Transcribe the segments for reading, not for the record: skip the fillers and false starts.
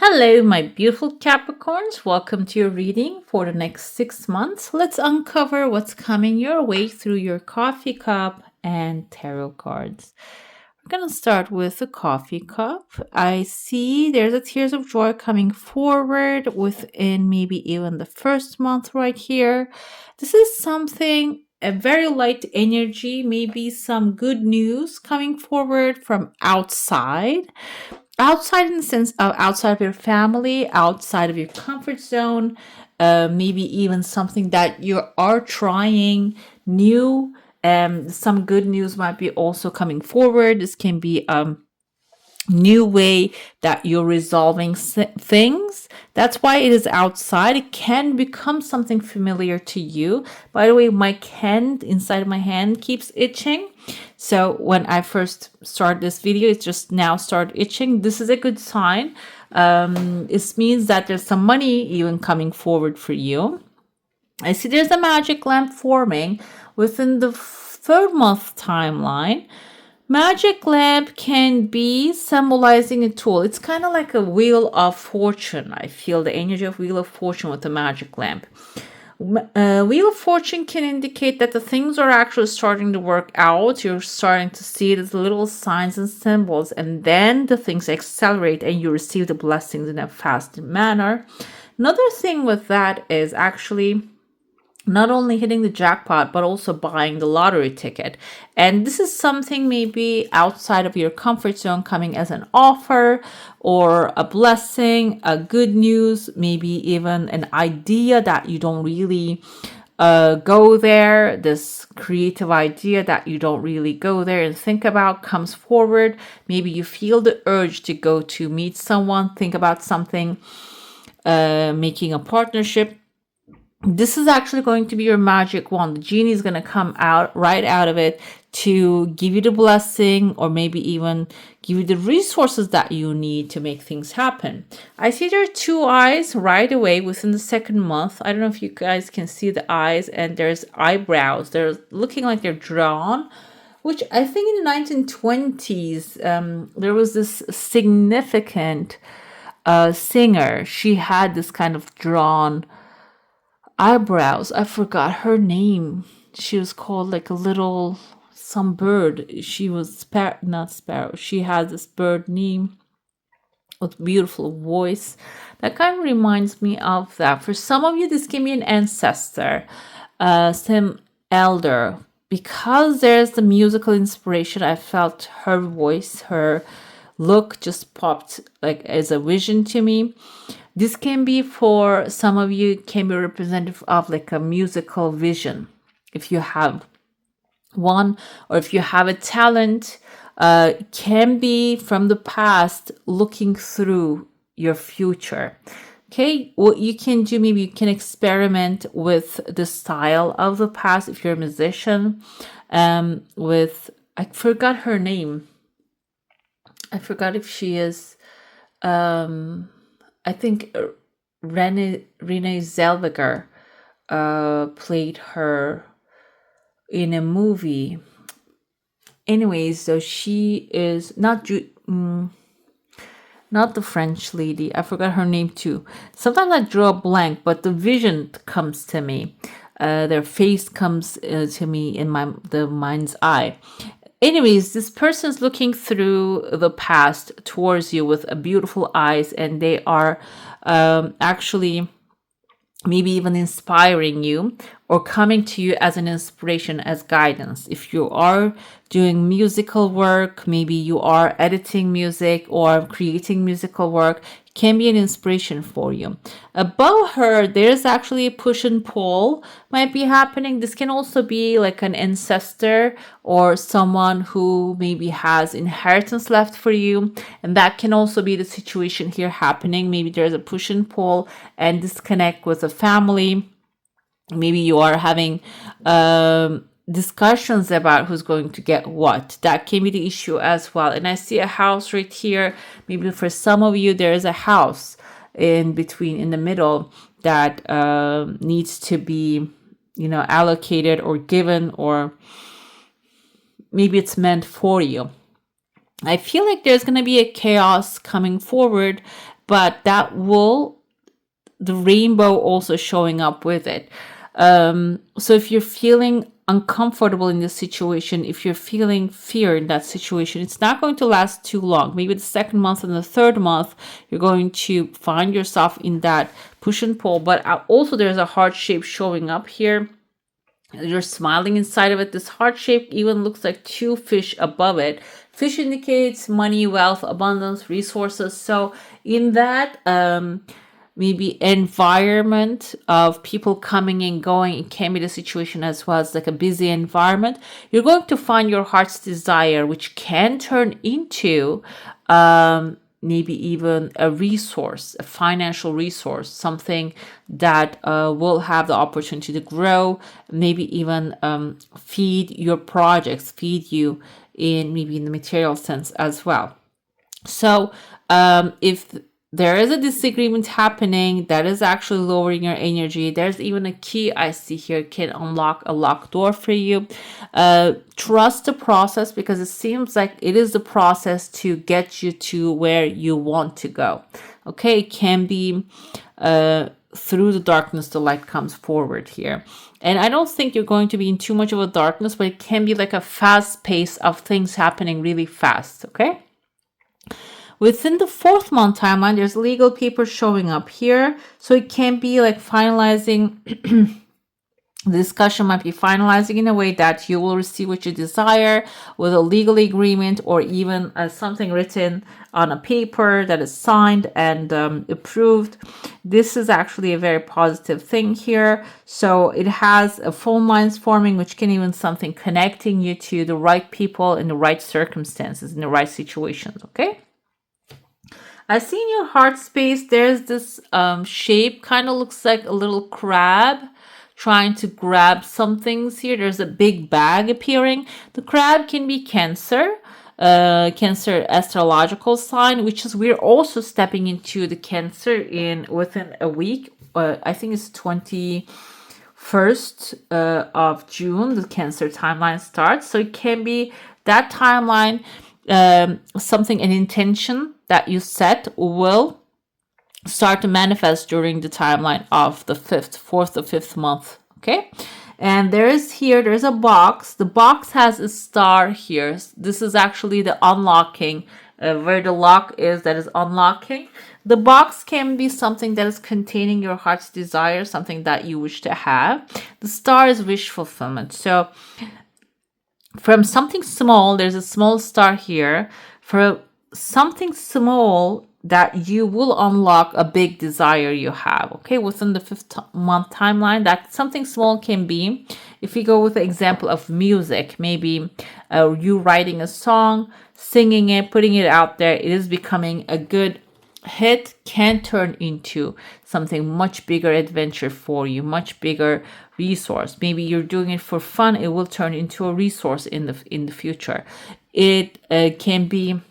Hello, my beautiful Capricorns. Welcome to your reading for the next 6 months. Let's uncover what's coming your way through your coffee cup and tarot cards. We're going to start with the coffee cup. I see there's a tears of joy coming forward within maybe even the first month right here. This is something, a very light energy, maybe some good news coming forward from outside in the sense of outside of your family, outside of your comfort zone, maybe even something that you are trying new. Some good news might be also coming forward. This can be new way that you're resolving things. That's why it is outside. It can become something familiar to you. By the way, my hand inside of my hand keeps itching. So when I first start this video, it just now start itching. This is a good sign. It means that there's some money even coming forward for you. I see there's a magic lamp forming within the third month timeline. Magic lamp can be symbolizing a tool. It's kind of like a wheel of fortune. I feel the energy of wheel of fortune with the magic lamp. Wheel of fortune can indicate that the things are actually starting to work out. You're starting to see it as little signs and symbols, and then the things accelerate and you receive the blessings in a fast manner. Another thing with that is actually not only hitting the jackpot, but also buying the lottery ticket. And this is something maybe outside of your comfort zone coming as an offer or a blessing, a good news, maybe even an idea that you don't really go there. This creative idea that you don't really go there and think about comes forward. Maybe you feel the urge to go to meet someone, think about something, making a partnership. This is actually going to be your magic wand. The genie is going to come out right out of it to give you the blessing or maybe even give you the resources that you need to make things happen. I see there are two eyes right away within the second month. I don't know if you guys can see the eyes, and there's eyebrows. They're looking like they're drawn, which I think in the 1920s, there was this significant singer. She had this kind of drawn eyebrows. I forgot her name. She was called like a little some bird. She was not sparrow. She had this bird name with beautiful voice. That kind of reminds me of that. For some of you, this can be an ancestor, some elder. Because there's the musical inspiration, I felt her voice, her look just popped like as a vision to me. This can be for some of you, can be representative of like a musical vision. If you have one, or if you have a talent, can be from the past looking through your future. Okay, what you can do, maybe you can experiment with the style of the past if you're a musician. I forgot her name. I forgot if she is I think Renee Zellweger played her in a movie. Anyways, so she is not the French lady. I forgot her name too. Sometimes I draw a blank, but the vision comes to me. Their face comes to me in the mind's eye. Anyways, this person's looking through the past towards you with beautiful eyes, and they are actually maybe even inspiring you or coming to you as an inspiration, as guidance. If you are doing musical work, maybe you are editing music or creating musical work, can be an inspiration for you. Above her, there's actually a push and pull might be happening. This can also be like an ancestor or someone who maybe has inheritance left for you. And that can also be the situation here happening. Maybe there's a push and pull and disconnect with a family. Maybe you are having discussions about who's going to get what. That can be the issue as well. And I see a house right here. Maybe for some of you, there is a house in between, in the middle, that needs to be, allocated or given, or maybe it's meant for you. I feel like there's going to be a chaos coming forward, but that will, the rainbow also showing up with it. So if you're feeling uncomfortable in this situation, if you're feeling fear in that situation, it's not going to last too long. Maybe the second month and the third month, you're going to find yourself in that push and pull. But also there's a heart shape showing up here. You're smiling inside of it. This heart shape even looks like two fish above it. Fish indicates money, wealth, abundance, resources. So in that maybe environment of people coming and going, it can be the situation as well as like a busy environment, you're going to find your heart's desire, which can turn into maybe even a resource, a financial resource, something that will have the opportunity to grow, maybe even feed your projects, feed you in maybe in the material sense as well. So if there is a disagreement happening that is actually lowering your energy, there's even a key I see here can unlock a locked door for you. Trust the process, because it seems like it is the process to get you to where you want to go. Okay, it can be through the darkness the light comes forward here. And I don't think you're going to be in too much of a darkness, but it can be like a fast pace of things happening really fast. Okay. Within the 4th month timeline, there's legal papers showing up here. So it can be like finalizing, the discussion might be finalizing in a way that you will receive what you desire with a legal agreement, or even something written on a paper that is signed and approved. This is actually a very positive thing here. So it has a phone lines forming, which can even something connecting you to the right people in the right circumstances, in the right situations. Okay. I see in your heart space, there's this shape, kind of looks like a little crab trying to grab some things here. There's a big bag appearing. The crab can be Cancer, Cancer astrological sign, which is we're also stepping into the Cancer in within a week. I think it's 21st of June, the Cancer timeline starts. So it can be that timeline, something, an intention that you set will start to manifest during the timeline of the 4th or 5th month. Okay. And there's a box. The box has a star here. This is actually the unlocking, where the lock is, that is unlocking. The box can be something that is containing your heart's desire, something that you wish to have. The star is wish fulfillment. So from something small, there's a small star here. For something small that you will unlock a big desire you have. Okay, within the 5th month timeline, that something small can be, if we go with the example of music, maybe you writing a song, singing it, putting it out there, it is becoming a good hit, can turn into something much bigger adventure for you, much bigger resource. Maybe you're doing it for fun, it will turn into a resource in the future. It can be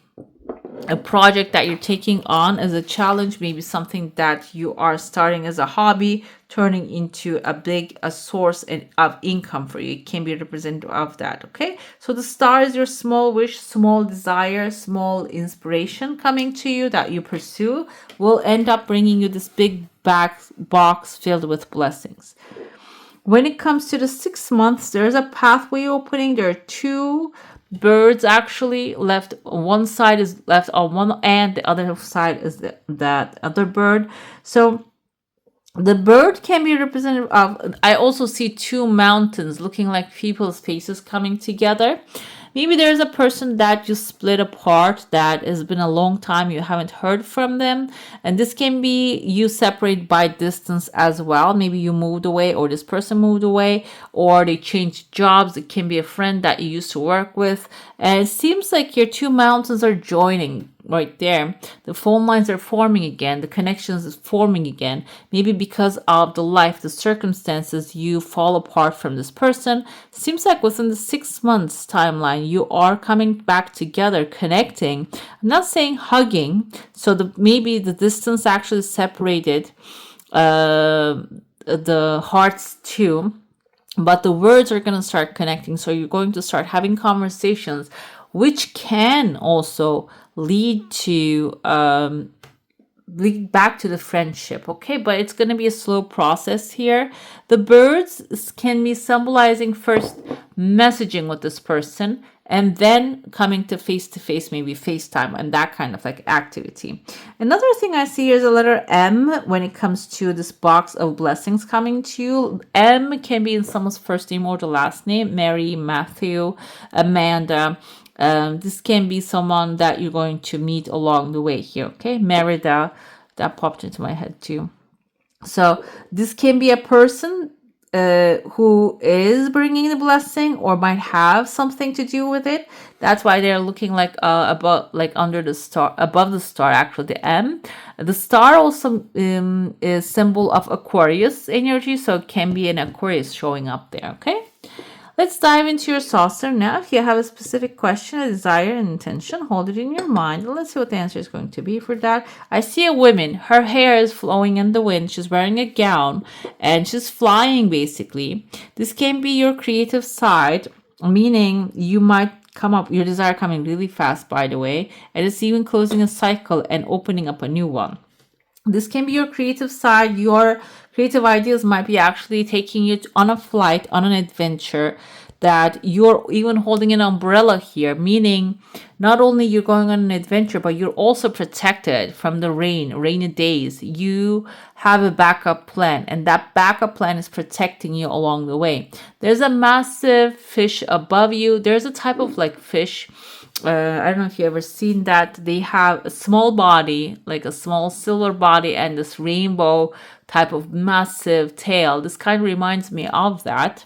a project that you're taking on as a challenge, maybe something that you are starting as a hobby, turning into a source of income for you. It can be representative of that. Okay, so the star is your small wish, small desire, small inspiration coming to you that you pursue, will end up bringing you this big box filled with blessings. When it comes to the 6 months, there's a pathway opening. There are 2 birds actually left. One side is left on one end, the other side is that other bird. So the bird can be representative of, I also see 2 mountains looking like people's faces coming together. Maybe there's a person that you split apart, that has been a long time you haven't heard from them. And this can be you separate by distance as well. Maybe you moved away, or this person moved away, or they changed jobs. It can be a friend that you used to work with. And it seems like your 2 mountains are joining right there. The phone lines are forming again. The connections is forming again. Maybe because of the life, the circumstances, you fall apart from this person. Seems like within the 6 months timeline, you are coming back together, connecting. I'm not saying hugging. So maybe the distance actually separated the hearts too. But the words are going to start connecting. So you're going to start having conversations, which can also lead to lead back to the friendship, okay? But it's going to be a slow process here. The birds can be symbolizing first messaging with this person and then coming to face, maybe FaceTime and that kind of like activity. Another thing I see is a letter M when it comes to this box of blessings coming to you. M can be in someone's first name or the last name: Mary, Matthew, Amanda. This can be someone that you're going to meet along the way here, okay? Merida, that popped into my head too. So this can be a person who is bringing the blessing or might have something to do with it. That's why they're looking like above, like under the star, above the star, actually, the M. The star also is symbol of Aquarius energy, so it can be an Aquarius showing up there, okay? Let's dive into your saucer now. If you have a specific question, a desire, an intention, hold it in your mind. And let's see what the answer is going to be for that. I see a woman. Her hair is flowing in the wind. She's wearing a gown and she's flying, basically. This can be your creative side, meaning you might come up, your desire coming really fast, by the way. And it's even closing a cycle and opening up a new one. This can be your creative side. Your creative ideas might be actually taking you on a flight, on an adventure, that you're even holding an umbrella here, meaning not only you're going on an adventure, but you're also protected from the rainy days. You have a backup plan, and that backup plan is protecting you along the way. There's a massive fish above you. There's a type of like fish, I don't know if you ever seen that. They have a small body, like a small silver body, and this rainbow type of massive tail. This kind of reminds me of that.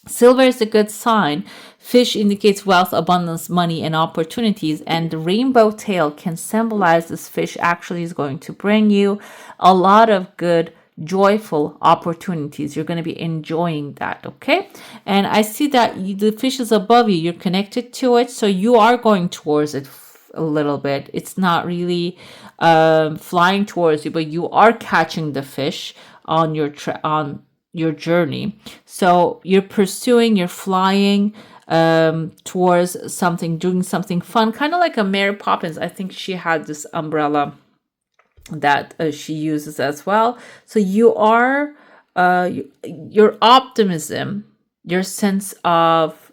Silver is a good sign. Fish indicates wealth, abundance, money, and opportunities. And the rainbow tail can symbolize this fish actually is going to bring you a lot of good, joyful opportunities. You're going to be enjoying that, okay? And I see that the fish is above you. You're connected to it, so you are going towards it a little bit. It's not really flying towards you, but you are catching the fish on your journey. So you're pursuing, you're flying towards something, doing something fun, kind of like a Mary Poppins. I think she had this umbrella that she uses as well. So you are your optimism, your sense of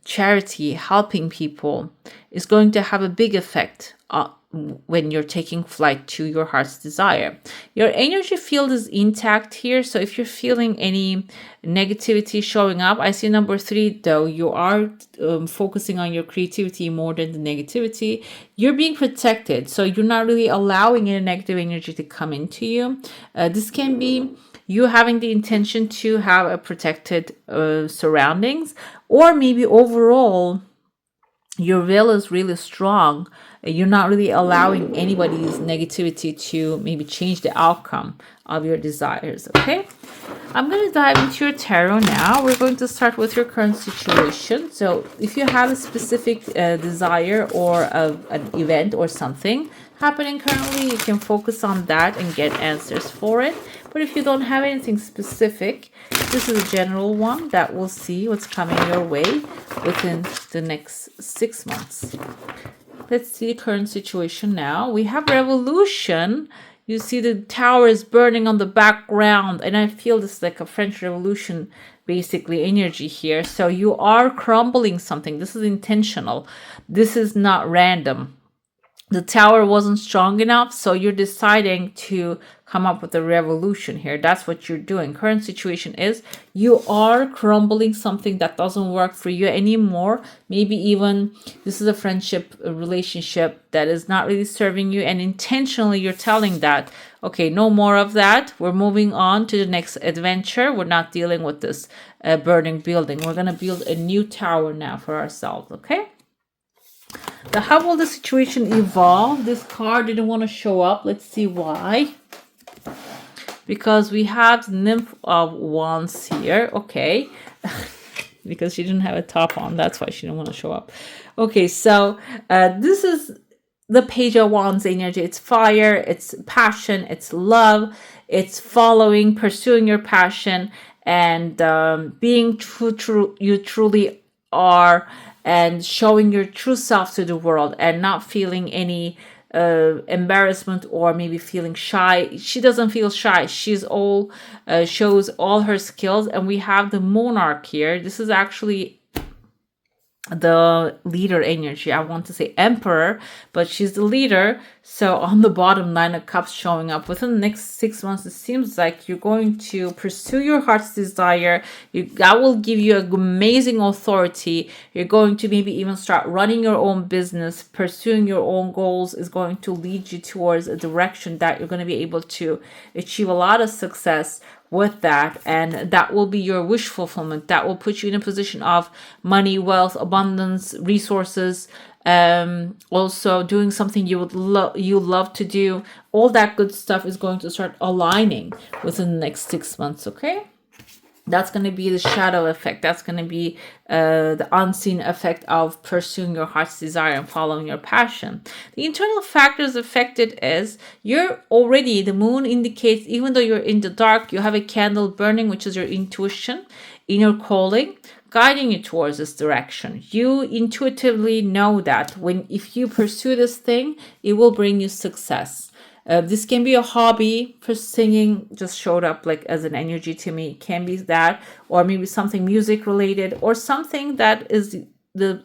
charity, helping people, is going to have a big effect when you're taking flight to your heart's desire. Your energy field is intact here. So if you're feeling any negativity showing up, I see number 3, though, you are focusing on your creativity more than the negativity. You're being protected. So you're not really allowing any negative energy to come into you. This can be you having the intention to have a protected surroundings, or maybe overall your will is really strong. You're not really allowing anybody's negativity to maybe change the outcome of your desires, okay? I'm going to dive into your tarot now. We're going to start with your current situation. So if you have a specific desire or an event or something happening currently, you can focus on that and get answers for it. But if you don't have anything specific, this is a general one that will see what's coming your way within the next 6 months. Let's see the current situation now. We have revolution. You see the tower is burning on the background, and I feel this like a French Revolution basically energy here. So you are crumbling something. This is intentional. This is not random. The tower wasn't strong enough, so you're deciding to come up with a revolution here. That's what you're doing. Current situation is you are crumbling something that doesn't work for you anymore. Maybe even this is a friendship, a relationship that is not really serving you, and intentionally you're telling that, okay, no more of that. We're moving on to the next adventure. We're not dealing with this burning building. We're going to build a new tower now for ourselves, okay? Now, how will the situation evolve? This card didn't want to show up. Let's see why. Because we have Nymph of Wands here. Okay. Because she didn't have a top on. That's why she didn't want to show up. Okay, so this is the Page of Wands energy. It's fire. It's passion. It's love. It's following, pursuing your passion, and being true. You truly are and showing your true self to the world and not feeling any embarrassment or maybe feeling shy. She doesn't feel shy. She's all shows all her skills. And we have the monarch here. This is actually the leader energy. I want to say emperor, but she's the leader. So on the bottom, 9 of Cups showing up within the next 6 months. It seems like you're going to pursue your heart's desire. That will give you an amazing authority. You're going to maybe even start running your own business. Pursuing your own goals is going to lead you towards a direction that you're going to be able to achieve a lot of success with that, and that will be your wish fulfillment. That will put you in a position of money, wealth, abundance, resources, also doing something you love to do. All that good stuff is going to start aligning within the next 6 months. Okay, that's going to be the shadow effect. That's going to be the unseen effect of pursuing your heart's desire and following your passion. The internal factors affected is you're already, the moon indicates, even though you're in the dark, you have a candle burning, which is your intuition, inner calling, guiding you towards this direction. You intuitively know that if you pursue this thing, it will bring you success. This can be a hobby. For singing just showed up like as an energy to me. It can be that, or maybe something music related, or something that is the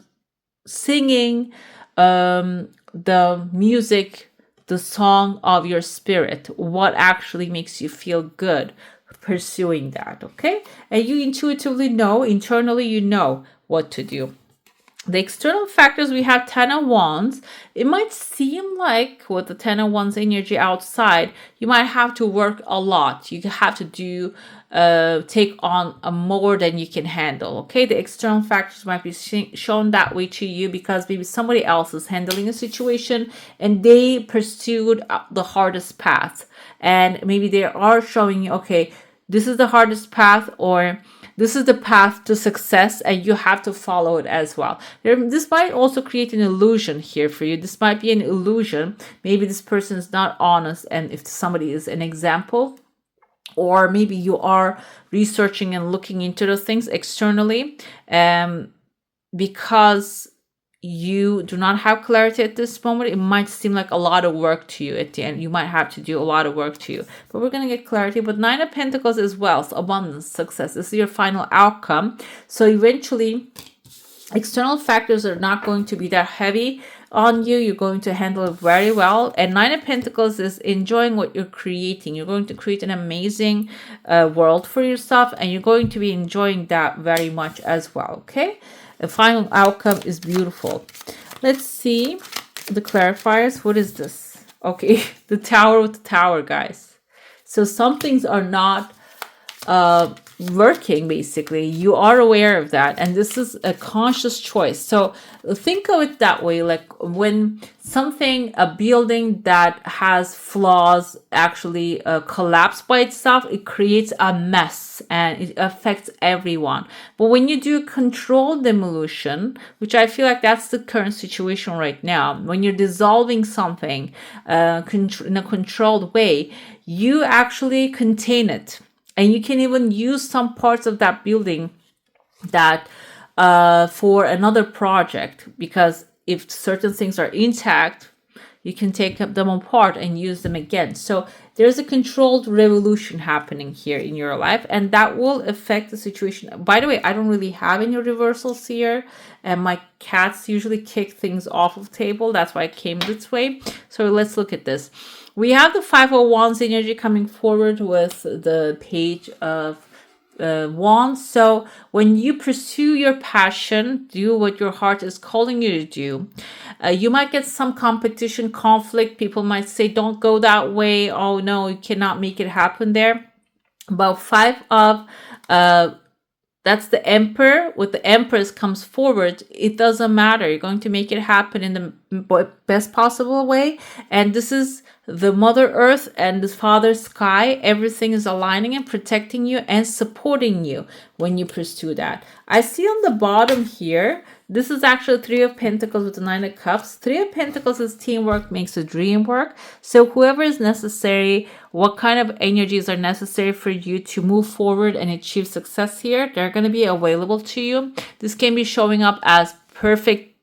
singing, the music, the song of your spirit. What actually makes you feel good pursuing that, okay? And you intuitively know, internally you know what to do. The external factors, we have 10 of Wands. It might seem like with the 10 of Wands energy outside, you might have to work a lot. You have to do, take on more than you can handle. Okay, the external factors might be shown that way to you because maybe somebody else is handling a situation and they pursued the hardest path. And maybe they are showing you, okay, this is the hardest path, or this is the path to success, and you have to follow it as well. This might also create an illusion here for you. This might be an illusion. Maybe this person is not honest, and if somebody is an example, or maybe you are researching and looking into those things externally, because you do not have clarity at this moment. It might seem like a lot of work to you at the end. You might have to do a lot of work to you, but we're going to get clarity. But 9 of Pentacles is wealth, abundance, success. This is your final outcome. So eventually external factors are not going to be that heavy on you. You're going to handle it very well. And 9 of Pentacles is enjoying what you're creating. You're going to create an amazing world for yourself, and you're going to be enjoying that very much as well. Okay, the final outcome is beautiful. Let's see the clarifiers. What is this? Okay, the Tower with the Tower, guys. So some things are not working, basically. You are aware of that, and this is a conscious choice. So think of it that way, like when something, a building that has flaws actually collapse by itself, it creates a mess and it affects everyone. But when you do controlled demolition, which I feel like that's the current situation right now, when you're dissolving something in a controlled way, you actually contain it. And you can even use some parts of that building that for another project, because if certain things are intact, you can take them apart and use them again. So there's a controlled revolution happening here in your life, and that will affect the situation. By the way, I don't really have any reversals here, and my cats usually kick things off of the table. That's why I came this way. So let's look at this. We have the 5 of Wands energy coming forward with the Page of Wands. So when you pursue your passion, do what your heart is calling you to do, you might get some competition, conflict. People might say, don't go that way. Oh no, you cannot make it happen there. But 5 of that's the Emperor. With the Empress comes forward, it doesn't matter. You're going to make it happen in the best possible way. And this is the Mother Earth and the Father Sky. Everything is aligning and protecting you and supporting you when you pursue that. I see on the bottom here, This is actually Three of Pentacles with the Nine of Cups. Three of Pentacles is teamwork makes the dream work. So whoever is necessary, what kind of energies are necessary for you to move forward and achieve success here, they're going to be available to you. This can be showing up as perfect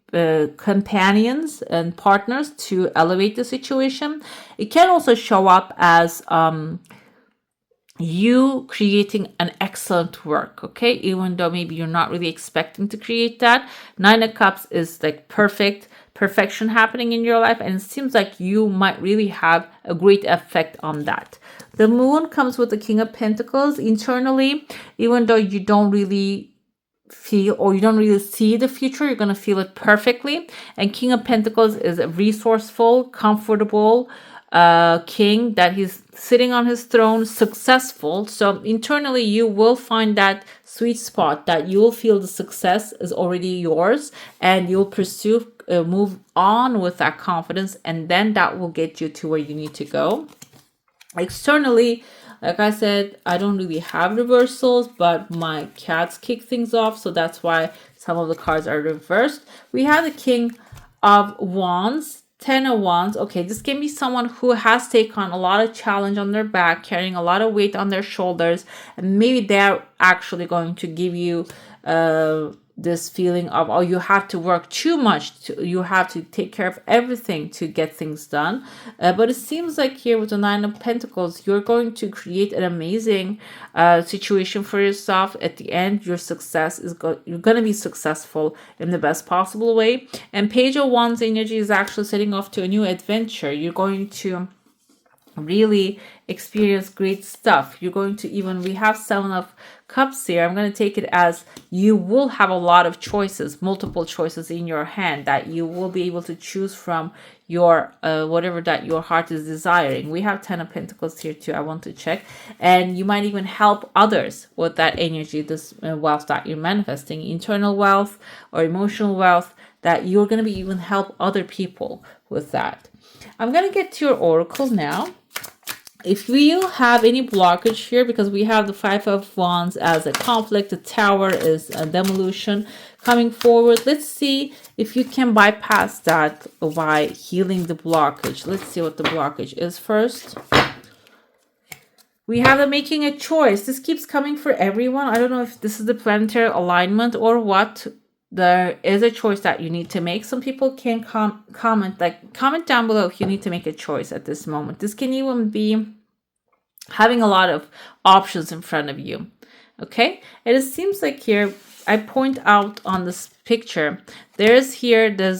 companions and partners to elevate the situation. It can also show up as you creating an excellent work, okay? Even though maybe you're not really expecting to create that. Nine of Cups is like perfection happening in your life, and it seems like you might really have a great effect on that. The Moon comes with the King of Pentacles. Internally, even though you don't really feel or you don't really see the future, you're going to feel it perfectly. And King of Pentacles is a resourceful, comfortable king, that he's sitting on his throne, successful. So internally you will find that sweet spot that you will feel the success is already yours, and you'll pursue move on with that confidence, and then that will get you to where you need to go. Externally, like I said, I don't really have reversals, but my cats kick things off, so that's why some of the cards are reversed. We have the King of Wands, Ten of Wands. Okay, this can be someone who has taken on a lot of challenge on their back, carrying a lot of weight on their shoulders, and maybe they're actually going to give you this feeling of, oh, you have to work too much, you have to take care of everything to get things done. But it seems like here with the Nine of Pentacles, you're going to create an amazing situation for yourself. At the end, your success is you're going to be successful in the best possible way. And Page of Wands energy is actually setting off to a new adventure. You're going to really experience great stuff. You're going to even, we have Seven of Cups here. I'm going to take it as you will have a lot of choices, multiple choices in your hand that you will be able to choose from your whatever that your heart is desiring. We have Ten of Pentacles here too. I want to check. And you might even help others with that energy, this wealth that you're manifesting, internal wealth or emotional wealth, that you're going to be even help other people with that. I'm going to get to your oracle now. If you have any blockage here, because we have the Five of Wands as a conflict, the Tower is a demolition coming forward. Let's see if you can bypass that by healing the blockage. Let's see what the blockage is first. We have the making a choice. This keeps coming for everyone. I don't know if this is the planetary alignment or what. There is a choice that you need to make. Some people can comment down below if you need to make a choice at this moment. This can even be having a lot of options in front of you. Okay, and it seems like here I point out on this picture, there's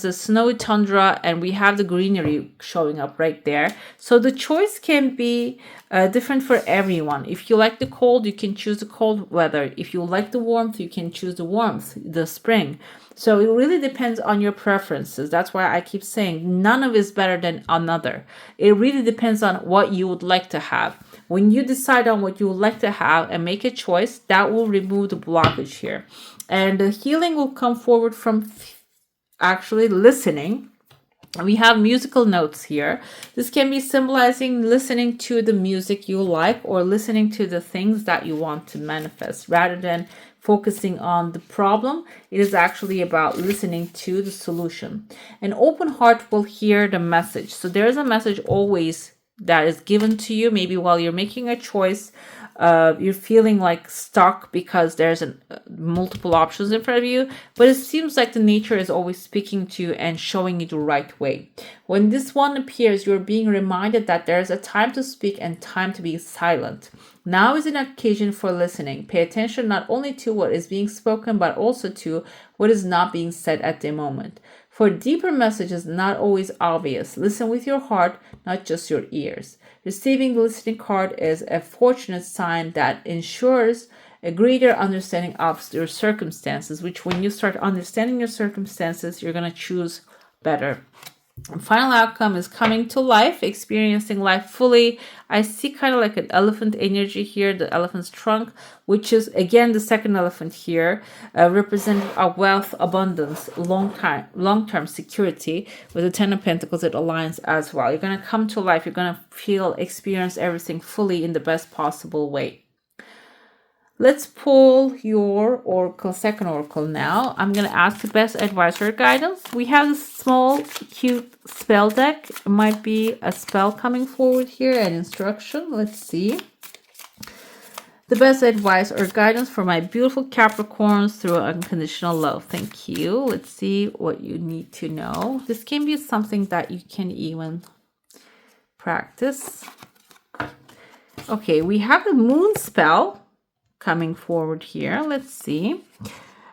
a snowy tundra, and we have the greenery showing up right there. So the choice can be different for everyone. If you like the cold, you can choose the cold weather. If you like the warmth, you can choose the warmth, the spring. So it really depends on your preferences. That's why I keep saying none of it is better than another. It really depends on what you would like to have. When you decide on what you would like to have and make a choice, that will remove the blockage here. And the healing will come forward from actually listening. We have musical notes here. This can be symbolizing listening to the music you like or listening to the things that you want to manifest. Rather than focusing on the problem, it is actually about listening to the solution. An open heart will hear the message. So there's a message always that is given to you. Maybe while you're making a choice, you're feeling like stuck because there's multiple options in front of you, but it seems like the nature is always speaking to you and showing you the right way. When this one appears, you're being reminded that there's a time to speak and time to be silent. Now is an occasion for listening. Pay attention not only to what is being spoken, but also to what is not being said at the moment. For deeper messages, not always obvious. Listen with your heart, not just your ears. Receiving the listening card is a fortunate sign that ensures a greater understanding of your circumstances, which when you start understanding your circumstances, you're going to choose better. And final outcome is coming to life, experiencing life fully. I see kind of like an elephant energy here, the elephant's trunk, which is again the second elephant here, representing a wealth, abundance, long-term security. With the Ten of Pentacles, it aligns as well. You're going to come to life. You're going to experience everything fully in the best possible way. Let's pull your oracle, second oracle now. I'm going to ask the best advice or guidance. We have this small, cute spell deck. It might be a spell coming forward here, an instruction. Let's see. The best advice or guidance for my beautiful Capricorns through unconditional love. Thank you. Let's see what you need to know. This can be something that you can even practice. Okay, we have a moon spell coming forward here. Let's see.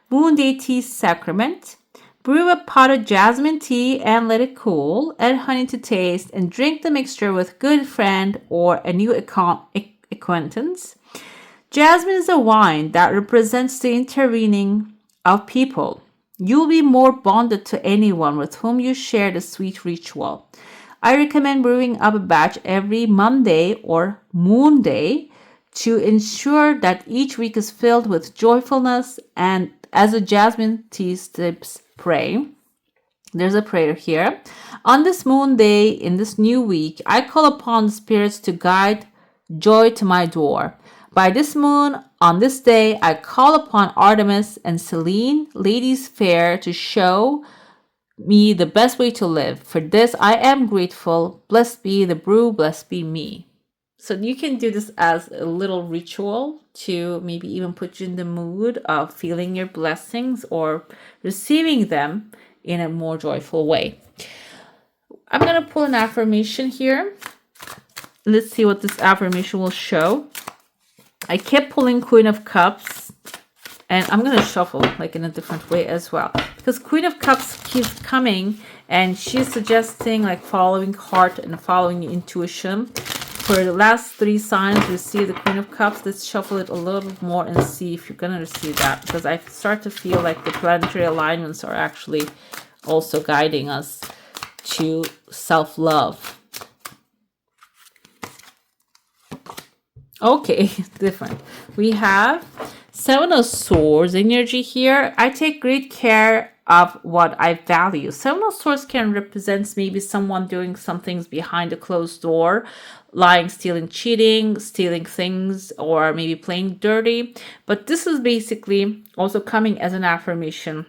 Moon Day Tea Sacrament. Brew a pot of jasmine tea and let it cool. Add honey to taste and drink the mixture with a good friend or a new acquaintance. Jasmine is a wine that represents the intervening of people. You'll be more bonded to anyone with whom you share the sweet ritual. I recommend brewing up a batch every Monday or Moon Day to ensure that each week is filled with joyfulness, and as the jasmine tea tips pray. There's a prayer here. On this moon day, in this new week, I call upon the spirits to guide joy to my door. By this moon, on this day, I call upon Artemis and Selene, ladies fair, to show me the best way to live. For this, I am grateful. Blessed be the brew, blessed be me. So you can do this as a little ritual to maybe even put you in the mood of feeling your blessings or receiving them in a more joyful way. I'm going to pull an affirmation here. Let's see what this affirmation will show. I kept pulling Queen of Cups, and I'm going to shuffle like in a different way as well, because Queen of Cups keeps coming and she's suggesting like following heart and following intuition. For the last 3 signs, receive the Queen of Cups. Let's shuffle it a little bit more and see if you're going to receive that, because I start to feel like the planetary alignments are actually also guiding us to self-love. Okay, different. We have 7 of Swords energy here. I take great care of what I value. 7 of Swords can represent maybe someone doing some things behind a closed door, lying, stealing, cheating, stealing things, or maybe playing dirty. But this is basically also coming as an affirmation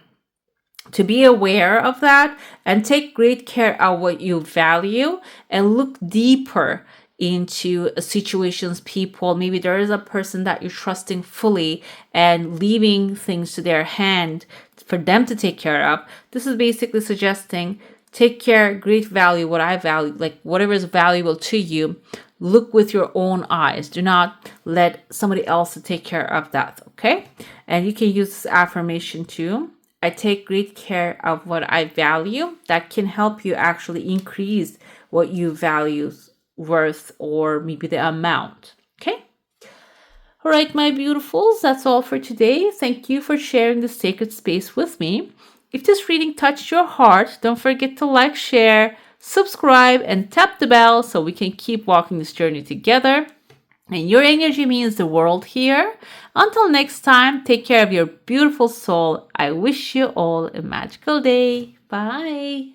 to be aware of that and take great care of what you value and look deeper into situations, people. Maybe there is a person that you're trusting fully and leaving things to their hand for them to take care of. This is basically suggesting take care, great value, what I value, like whatever is valuable to you. Look with your own eyes. Do not let somebody else take care of that, okay? And you can use this affirmation too. I take great care of what I value. That can help you actually increase what you value worth, or maybe the amount. Okay. All right, my beautifuls, that's all for today. Thank you for sharing this sacred space with me. If this reading touched your heart, don't forget to like, share, subscribe, and tap the bell so we can keep walking this journey together. And your energy means the world here. Until next time, take care of your beautiful soul. I wish you all a magical day. Bye.